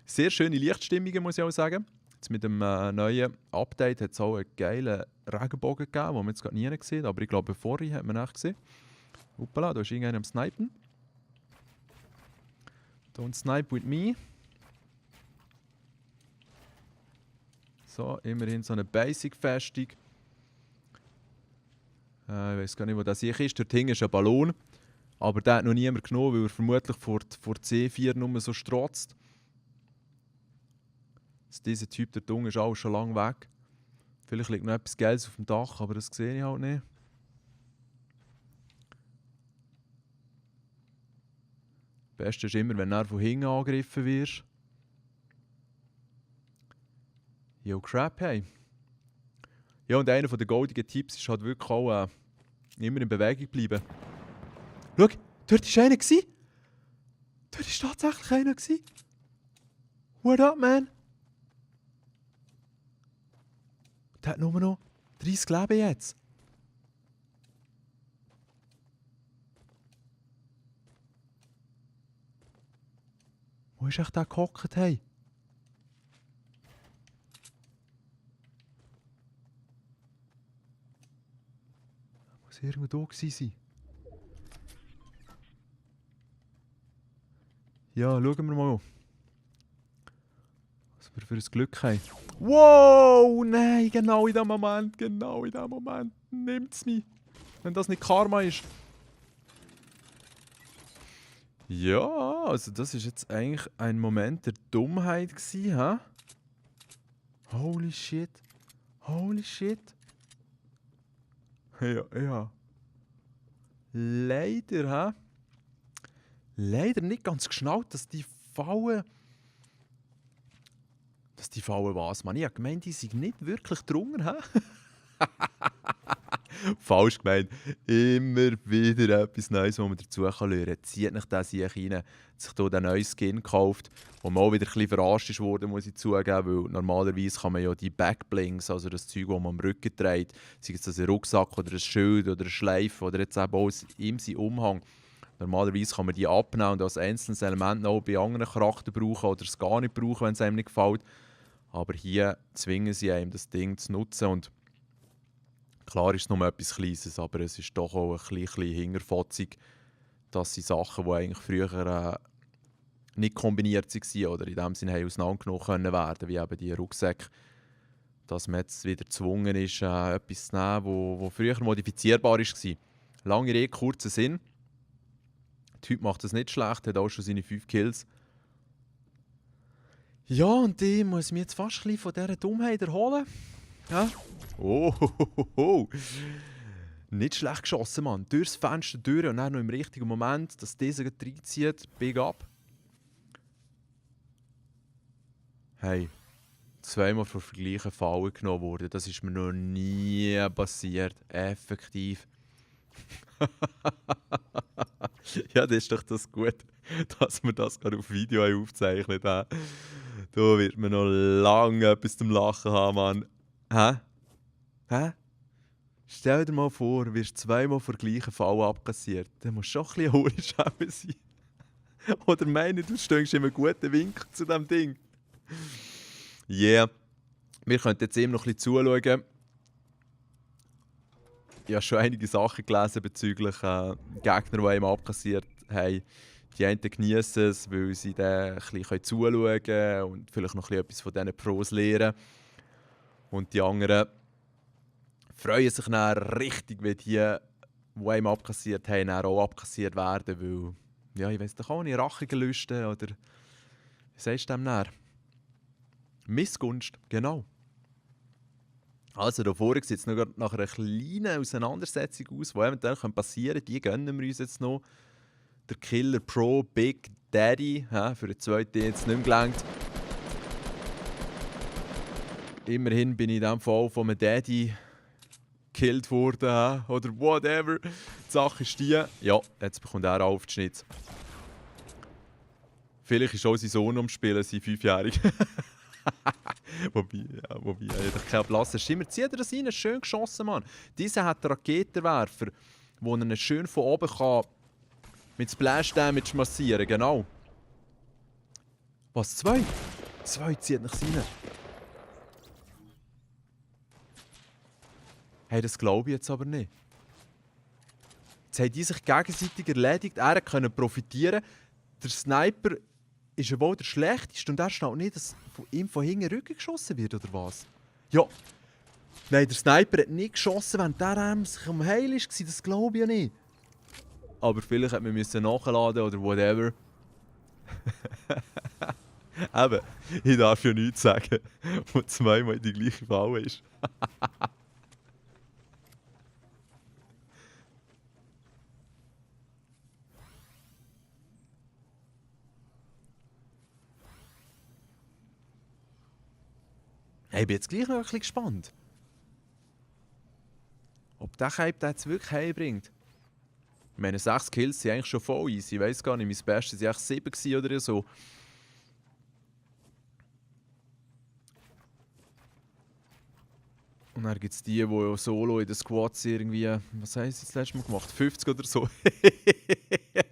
Sehr schöne Lichtstimmungen, muss ich auch sagen. Jetzt mit dem neuen Update hat es auch einen geilen Regenbogen gegeben, den man jetzt gerade nie sieht. Aber ich glaube, vorher hat man echt gesehen. Hoppala, da ist irgendeiner am Snipen. Don't snipe with me. So, immerhin so eine Basic-Festung. Ich weiß gar nicht, wo das hier ist. Dort hinten ist ein Ballon. Aber den hat noch niemand genommen, weil er vermutlich vor C4 nur so strotzt. Dieser Typ dort unten ist auch schon lange weg. Vielleicht liegt noch etwas Geiles auf dem Dach, aber das sehe ich halt nicht. Das Beste ist immer, wenn du von hinten angegriffen wirst. Yo, crap, hey. Ja, und einer der goldigen Tipps ist halt wirklich auch immer in Bewegung bleiben. Schau, dort war einer. Dort war tatsächlich einer. What up, man? Der hat nur noch 30 Leben jetzt. Wo ist echt der gehockt, hey? Muss irgendwo da gewesen sein. Ja, schauen wir mal. Was wir für ein Glück haben. Wow, nein, genau in dem Moment nimmt es mich. Wenn das nicht Karma ist. Ja, also das ist jetzt eigentlich ein Moment der Dummheit gewesen, hä? Holy shit. Ja. Leider, hä? Leider nicht ganz geschnallt, dass die Fallen was, man? Ich habe gemeint, die sind nicht wirklich drunter, hä? Falsch gemeint. Immer wieder etwas Neues, was man dazu lernen kann. Zieht nicht das hier rein, sich hier den neuen Skin gekauft, wo man auch wieder ein bisschen verarscht wurde, muss ich zugeben, weil normalerweise kann man ja die Backblings, also das Zeug, das man am Rücken trägt, sei es das ein Rucksack oder ein Schild oder ein Schleif oder jetzt eben auch in seinem Umhang, normalerweise kann man die abnehmen und als einzelnes Element auch bei anderen Charakteren brauchen oder es gar nicht brauchen, wenn es einem nicht gefällt. Aber hier zwingen sie einem, das Ding zu nutzen und klar ist es nur etwas Kleines, aber es ist doch auch ein bisschen hingerfotzig, dass sie Sachen, die eigentlich früher nicht kombiniert waren oder in dem Sinne auseinandergenommen können werden, wie eben die Rucksäcke, dass man jetzt wieder gezwungen ist, etwas zu nehmen, das früher modifizierbar war. Lange Rede, kurzer Sinn. Der Typ macht das nicht schlecht, hat auch schon seine 5 Kills. Ja, und ich muss mich jetzt fast ein bisschen von dieser Dummheit erholen. Ja. Oh. Nicht schlecht geschossen, Mann. Durchs Fenster durch und dann noch im richtigen Moment, dass dieser reinzieht. Big up. Hey, zweimal von der gleichen Falle genommen worden. Das ist mir noch nie passiert. Effektiv. Ja, das ist doch das gut, dass wir das gerade auf Video aufzeichnet haben. Da wird man noch lange etwas zum Lachen haben, Mann. Hä? Stell dir mal vor, du wirst zweimal vor der gleichen Falle abkassiert. Dann musst du schon ein bisschen Hohlschäme sein. Oder meinen, du stehst in einem guten Winkel zu diesem Ding. Yeah. Wir können jetzt eben noch ein bisschen zuschauen. Ich habe schon einige Sachen gelesen bezüglich Gegner, die einem abkassiert haben. Die einen genießen es, weil sie dann ein bisschen zuschauen können und vielleicht noch etwas von diesen Pros lernen. Und die anderen freuen sich dann richtig, wenn die einem abkassiert haben, dann auch abkassiert werden, weil, ja, ich weiss doch auch nicht, Rachegelüste oder, wie sagst du dem dann? Missgunst, genau. Also da vorne sieht es noch grad nach einer kleinen Auseinandersetzung aus, die eventuell passieren könnte. Die gönnen wir uns jetzt noch. Der Killer Pro Big Daddy, für den zweiten jetzt nicht mehr gelangt. Immerhin bin ich in diesem Fall von einem Daddy gekillt worden, oder whatever. Die Sache ist die, ja, jetzt bekommt er auch auf den Schnitt. Vielleicht ist auch sein Sohn am Spielen, sein 5-Jähriger. wobei, er hat keinen blassen Schimmer. Zieht er das rein, schön geschossen, Mann. Dieser hat einen Raketenwerfer, wo er ihn schön von oben kann mit Splash Damage massieren, genau. Was, 2? 2 zieht nach rein. Hey, das glaube ich jetzt aber nicht. Jetzt haben die sich gegenseitig erledigt, er konnte profitieren. Der Sniper ist ja wohl der schlechteste und er steht nicht, dass von ihm von hinten Rücken geschossen wird, oder was? Ja. Nein, der Sniper hat nicht geschossen, während der sich am Heil war. Das glaube ich ja nicht. Aber vielleicht hätte man nachladen oder whatever. Eben, ich darf ja nichts sagen, wo zweimal die gleiche Falle ist. Hey, ich bin jetzt gleich noch ein bisschen gespannt. Ob der Cape den jetzt wirklich heimbringt. Ich meine, 6 Kills sind eigentlich schon voll easy. Ich weiss gar nicht, mein Bestes waren eigentlich 7 oder so. Und dann gibt es die solo in den Squads irgendwie, was haben sie das letzte Mal gemacht? 50 oder so.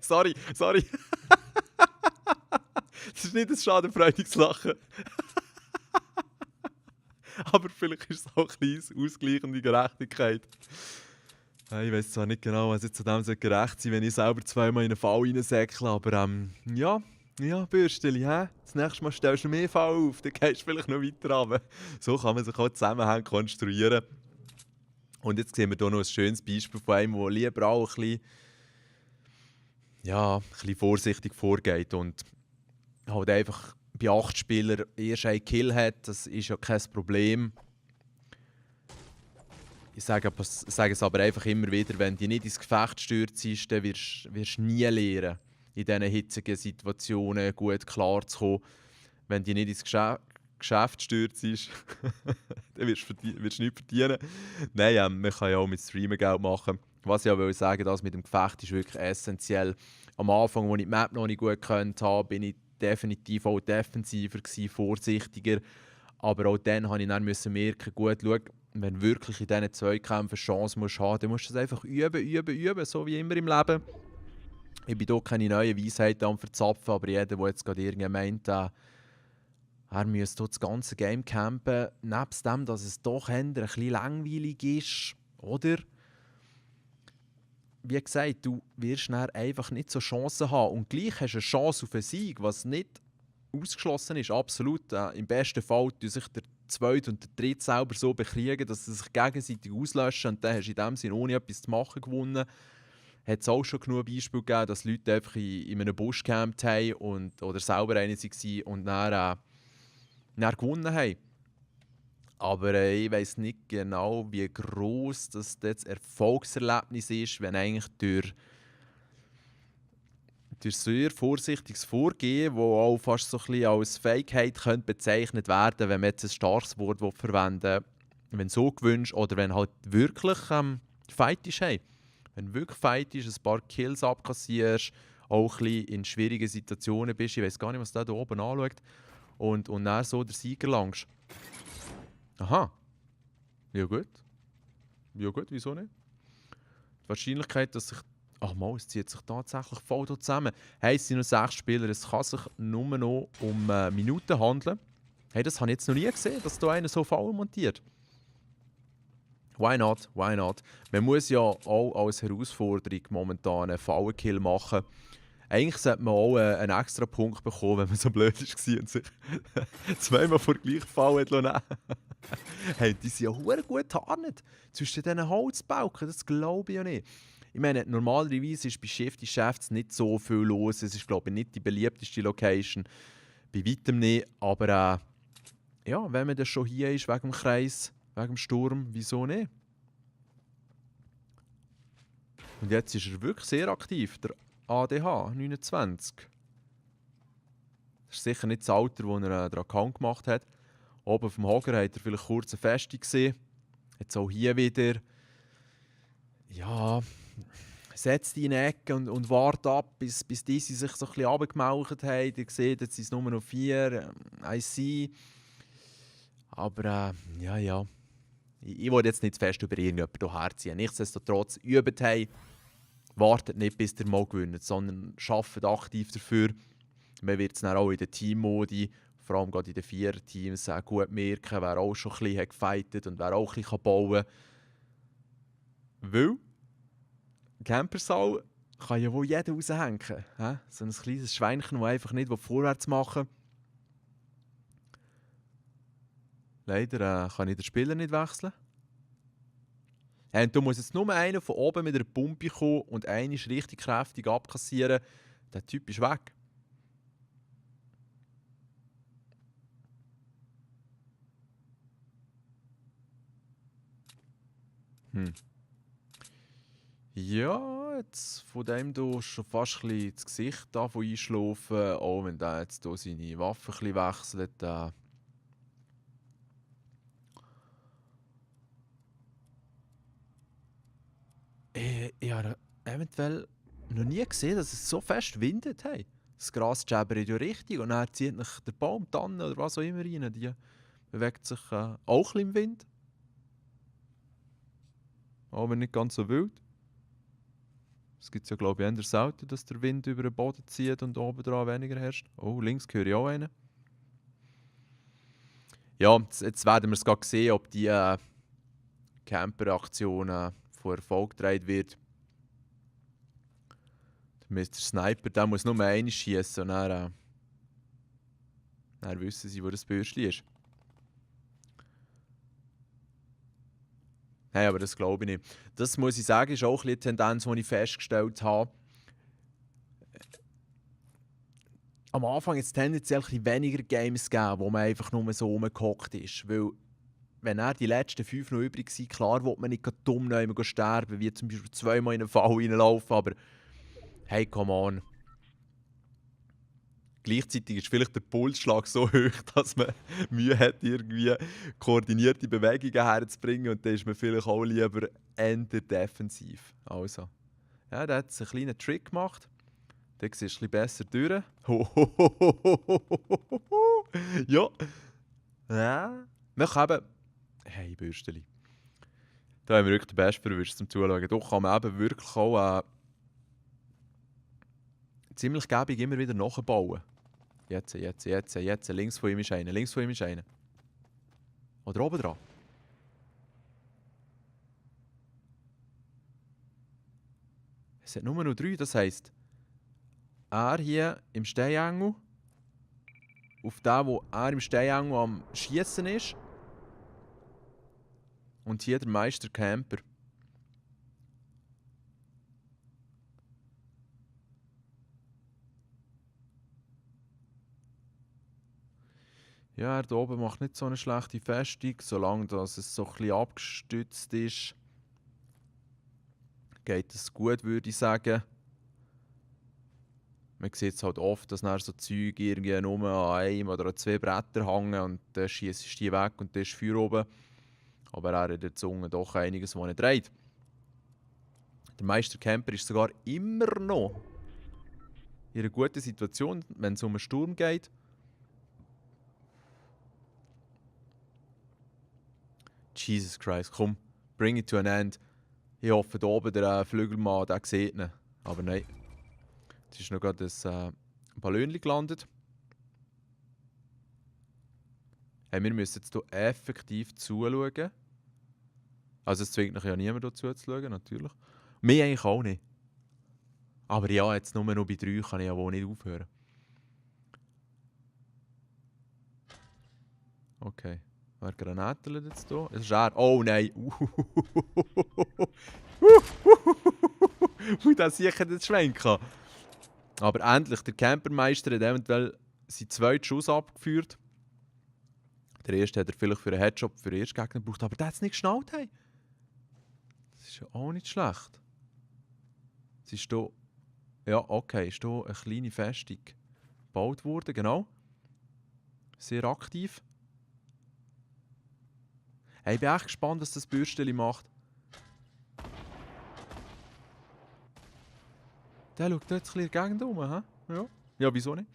sorry. Das ist nicht ein schadenfreudiges Lachen. Aber vielleicht ist es auch ein kleines ausgleichende Gerechtigkeit. Ich weiß zwar nicht genau, was jetzt zu dem gerecht sein, wenn ich selber zweimal in einen Fall reinsäckle, aber ja, Bürsteli, das nächste Mal stellst du mehr Fall auf, dann gehst du vielleicht noch weiter runter. So kann man sich auch Zusammenhänge konstruieren. Und jetzt sehen wir hier noch ein schönes Beispiel von einem, der lieber auch ein bisschen vorsichtig vorgeht und halt einfach bei 8 Spielern erst einen Kill hat, das ist ja kein Problem. Ich sage es aber einfach immer wieder, wenn du nicht ins Gefecht stürzt, dann wirst du nie lernen, in diesen hitzigen Situationen gut klarzukommen. Wenn du nicht ins Geschäft stürzt, dann wirst du nichts verdienen. Nein, man kann ja auch mit Streamen Geld machen. Was ich auch will sagen, das mit dem Gefecht ist wirklich essentiell. Am Anfang, als ich die Map noch nicht gut habe, bin ich definitiv auch defensiver gewesen, vorsichtiger. Aber auch dann musste ich merken, gut, schau, wenn du wirklich in diesen Zweikämpfen eine Chance haben musst, dann musst du das einfach üben, so wie immer im Leben. Ich bin hier keine neuen Weisheiten am Verzapfen, aber jeder, der jetzt gerade irgendwie meint, er müsste das ganze Game campen, nebst dem, dass es doch eher ein bisschen langweilig ist, oder? Wie gesagt, du wirst dann einfach nicht so Chancen haben. Und gleich hast du eine Chance auf einen Sieg, was nicht ausgeschlossen ist. Absolut. Im besten Fall tun sich der Zweite und der Dritte selber so bekriegen, dass sie sich gegenseitig auslöschen. Und dann hast du in dem Sinne ohne etwas zu machen gewonnen. Hat es auch schon genug Beispiele gegeben, dass Leute einfach in einem Busch gecampt haben oder selber eine waren und dann gewonnen haben. Aber ich weiss nicht genau, wie gross das Erfolgserlebnis ist, wenn eigentlich durch sehr vorsichtiges Vorgehen, das auch fast so ein bisschen als Fakeheit bezeichnet werden könnte, wenn man jetzt ein starkes Wort verwenden will, wenn so gewünscht oder wenn halt wirklich Fight ist. Hey. Wenn du wirklich Fight ist, ein paar Kills abkassierst, auch ein bisschen in schwierigen Situationen bist, ich weiss gar nicht, was der da oben anschaut, und dann so der Sieger langst. Aha. Ja gut, wieso nicht? Die Wahrscheinlichkeit, dass sich... Ach mal, es zieht sich tatsächlich voll zusammen. Hey, es sind nur 6 Spieler, es kann sich nur noch um Minuten handeln. Hey, das habe ich jetzt noch nie gesehen, dass da einer so voll montiert. Why not? Man muss ja auch als Herausforderung momentan einen Fallenkill machen. Eigentlich sollte man auch einen extra Punkt bekommen, wenn man so blöd war und sich zweimal vor der gleichen Falle nehmen lassen. Hey, die sind ja verdammt gut getarnt zwischen diesen Holzbalken, das glaube ich ja nicht. Ich meine, normalerweise ist bei Shifty Shafts nicht so viel los. Es ist, glaube ich, nicht die beliebteste Location. Bei weitem nicht. Aber wenn man dann schon hier ist, wegen dem Kreis, Wegen dem Sturm, wieso nicht? Und jetzt ist er wirklich sehr aktiv, der ADH 29. Das ist sicher nicht das Alter, wo er den Account gemacht hat. Oben auf dem Hocker hat er vielleicht kurz eine Festung gesehen. Jetzt auch hier wieder. Ja, setzt die in die Ecke und wartet ab, bis die sich so ein bisschen runtergemaucht haben. Ihr seht, jetzt sind es nur noch 4. I see. Aber ja. Ich will jetzt nicht zu fest über irgendjemanden herziehen. Nichtsdestotrotz, übt hey. Wartet nicht, bis ihr mal gewinnt, sondern arbeitet aktiv dafür. Man wird es dann auch in den Teammodi, vor allem gerade in den 4-Teams, gut merken, wer auch schon ein bisschen gefightet und wer auch ein bisschen bauen kann. Weil Campersaal kann ja wohl jeder raushängen. So ein kleines Schweinchen, das einfach nicht vorwärts machen will. Leider kann ich den Spieler nicht wechseln. Und du musst jetzt nur einer von oben mit einer Pumpe kommen und einen richtig kräftig abkassieren. Der Typ ist weg. Ja, jetzt von dem du schon fast ein bisschen das Gesicht davon einschlafen, auch wenn der jetzt hier seine Waffe ein bisschen wechselt. Ich habe eventuell noch nie gesehen, dass es so fest windet. Hey. Das Gras jabbert ja richtig und dann zieht nach der Baum, Tanne oder was auch immer rein. Die bewegt sich auch ein bisschen im Wind. Aber nicht ganz so wild. Es gibt ja, glaube ich, eher selten, dass der Wind über den Boden zieht und oben dran weniger herrscht. Oh, links höre ich auch einen. Ja, jetzt werden wir es gerade sehen, ob die Camper-Aktion von Erfolg getragen wird. Der Mr. Sniper, der muss nur einmal schießen und dann wissen sie, wo das Bürschli ist. Nein, aber das glaube ich nicht. Das muss ich sagen, ist auch eine Tendenz, die ich festgestellt habe. Am Anfang jetzt tendenziell ein bisschen weniger Games gegeben, wo man einfach nur so rumgehockt ist. Weil, wenn die letzten 5 noch übrig sind, klar will man nicht dumm noch sterben, wie zum Beispiel zweimal in einen Fall reinlaufen, aber hey, come on. Gleichzeitig ist vielleicht der Pulsschlag so hoch, dass man Mühe hat, irgendwie koordinierte Bewegungen herzubringen und dann ist man vielleicht auch lieber eher defensiv. Also, ja, der hat einen kleinen Trick gemacht. Der sieht ein bisschen besser durch. Ja. Ja. Wir können hey, Bürsteli. Da haben wir wirklich den besten verwischt zum Zuschauen. Doch kann man eben wirklich auch ziemlich gäbig immer wieder nachbauen. Jetzt. Links von ihm ist einer. Oder oben dran. Es hat nur noch 3, das heisst, er hier im Steinengel, auf den, wo er im Steinengel am Schießen ist, und hier der Meister Camper. Ja, er da oben macht nicht so eine schlechte Festung, solange dass es so ein bisschen abgestützt ist. Geht es gut, würde ich sagen. Man sieht es halt oft, dass dann so Zeug irgendwie nur an einem oder an 2 Brettern hängen und dann schiesst die weg und dann ist Feuer oben. Aber er hat in der Zunge doch einiges, was er dreht. Der Meister Camper ist sogar immer noch in einer guten Situation, wenn es um einen Sturm geht. Jesus Christ, komm, bring it to an end. Ich hoffe, da oben der Flügelmann, der sieht ihn. Aber nein. Es ist noch gerade ein Ballonchen gelandet. Hey, wir müssen jetzt hier effektiv zuschauen. Also es zwingt mich ja niemand dazu zu schauen, natürlich. Mir eigentlich auch nicht. Aber ja, jetzt nur noch bei 3 kann ich ja wohl nicht aufhören. Okay. Wer Granaten jetzt hier? Es ist er. Oh nein! Das sehe ich jetzt schwenken. Aber endlich, der Campermeister hat eventuell seinen zweiten Schuss abgeführt. Der erste hat er vielleicht für einen Headshot für den ersten Gegner gebraucht, aber der hat es nicht geschnallt. Hey. Das ist ja auch nicht schlecht. Es ist hier, ja okay, ist hier eine kleine Festung gebaut worden, genau. Sehr aktiv. Hey, ich bin echt gespannt, was das Bürsteli macht. Der schaut jetzt ein bisschen in der Gegend rum, hä? Ja. Ja, wieso nicht?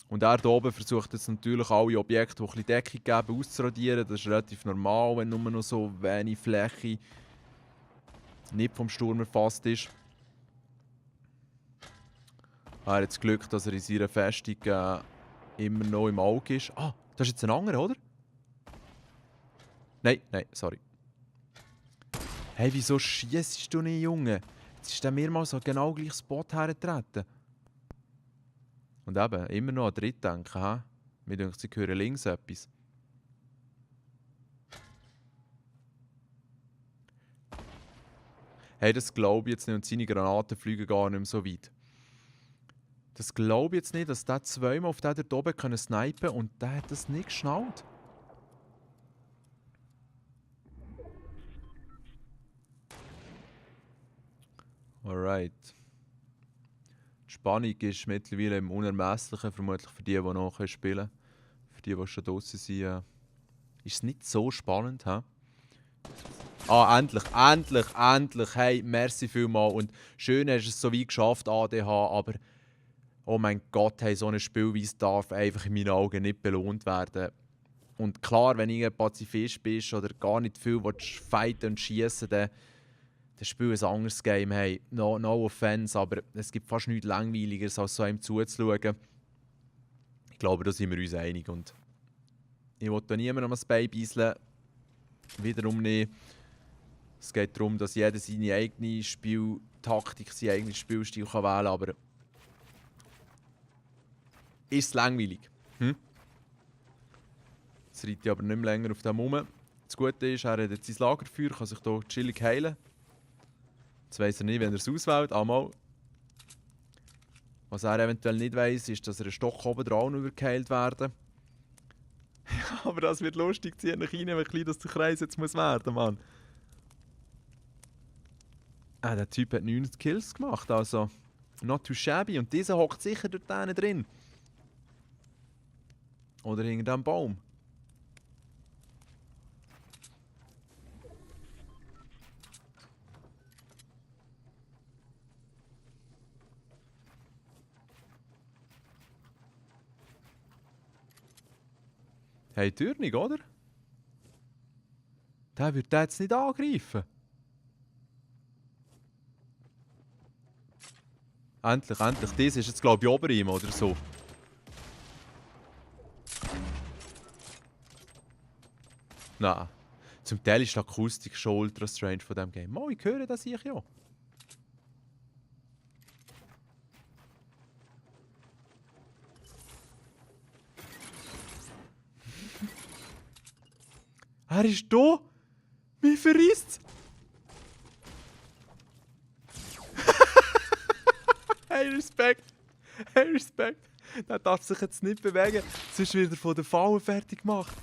Und er hier oben versucht jetzt natürlich alle Objekte, die ein bisschen Deckung geben, auszuradieren. Das ist relativ normal, wenn nur noch so wenig Fläche nicht vom Sturm erfasst ist. Er hat das Glück, dass er in seiner Festung immer noch im Auge ist. Ah, das ist jetzt ein anderer, oder? Nein, sorry. Hey, wieso schiessest du nicht, Junge? Jetzt ist der mehrmals an genau gleichen Spot hergetreten. Und eben, immer noch an dritt denken, hä? Mir denkt, sie hören links etwas. Hey, das glaube ich jetzt nicht und seine Granaten fliegen gar nicht mehr so weit. Das glaube ich jetzt nicht, dass der zweimal auf den dort oben snipen kann und der hat das nicht geschnallt. Alright. Die Spannung ist mittlerweile im Unermesslichen, vermutlich für die noch spielen können. Für die schon draußen sind, ist es nicht so spannend. He? Ah, endlich! Hey, merci vielmals. Und schön hast du es so weit geschafft, ADH, aber oh mein Gott, hey, so eine Spielweise darf einfach in meinen Augen nicht belohnt werden. Und klar, wenn du ein Pazifist bist oder gar nicht viel fighten und schießen, dann spielst du ein anderes Game. Hey, no offense, aber es gibt fast nichts Langweiligeres, als so einem zuzuschauen. Ich glaube, da sind wir uns einig. Und ich will da niemandem das Bein beiseln. Wiederum nicht. Es geht darum, dass jeder seine eigene Spieltaktik, seinen eigenen Spielstil wählen kann, aber ist es langweilig? Jetzt reite ich aber nicht mehr länger auf dem rum. Das Gute ist, er hat jetzt sein Lagerfeuer, kann sich hier chillig heilen. Jetzt weiss er nicht, wenn er es auswählt. Einmal. Was er eventuell nicht weiss, ist, dass er einen Stock oben dran übergeheilt werden. Aber das wird lustig, zieh nach rein, wie klein das der Kreis jetzt muss werden, Mann. Der Typ hat 90 Kills gemacht, also not too shabby. Und dieser hockt sicher dort drin. Oder hinter diesem Baum. Hey, Türnig, oder? Der wird den jetzt nicht angreifen. Endlich. Das ist jetzt, glaube ich, ober ihm oder so. Nein. Zum Teil ist die Akustik schon ultra strange von diesem Game. Ich höre das ich ja. Er ist da! Wie verrisst Hey, Respekt! Der darf sich jetzt nicht bewegen, sonst wird er von der Falle fertig gemacht.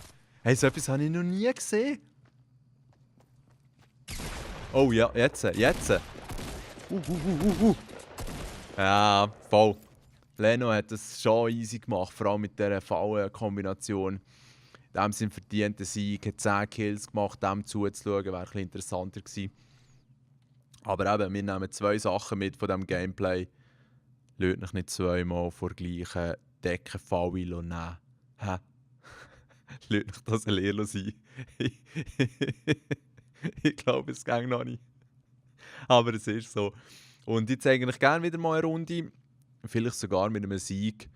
Hey, so etwas habe ich noch nie gesehen. Oh ja, jetzt. Ja, voll. Leno hat das schon easy gemacht, vor allem mit dieser Fallenkombination. In dem Sinn verdient der Sieg, hat 10 Kills gemacht, dem zuzuschauen, wäre ein bisschen interessanter gewesen. Aber eben, wir nehmen 2 Sachen mit von diesem Gameplay. Lasst euch nicht zweimal vor gleichen Deckenfalle nehmen. Hä? Lasst euch das ein Lehrlo sein. Ich glaube, es geht noch nicht. Aber es ist so. Und ich zeige euch gerne wieder mal eine Runde. Vielleicht sogar mit einem Sieg.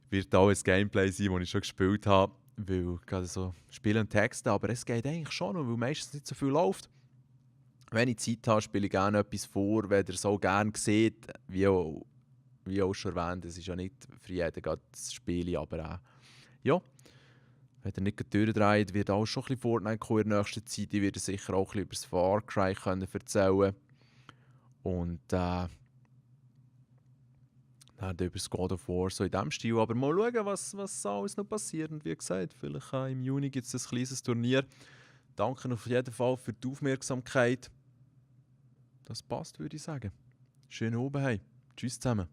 Wird auch ein Gameplay sein, das ich schon gespielt habe. Weil gerade so Spielen und Texten, aber es geht eigentlich schon noch, weil meistens nicht so viel läuft. Wenn ich Zeit habe, spiele ich gerne etwas vor, wenn ihr es auch gerne seht. Wie auch schon erwähnt, es ist ja nicht für jeden das Spiel, aber ja. Wenn ihr nicht durchdreht, wird auch schon ein bisschen Fortnite kommen in der nächsten Zeit. Ich werde sicher auch ein bisschen über das Far Cry erzählen. Und Über das God of War, so in diesem Stil. Aber mal schauen, was alles noch passiert. Und wie gesagt, vielleicht im Juni gibt es ein kleines Turnier. Danke auf jeden Fall für die Aufmerksamkeit. Das passt, würde ich sagen. Schönen Abend. Hey. Tschüss zusammen.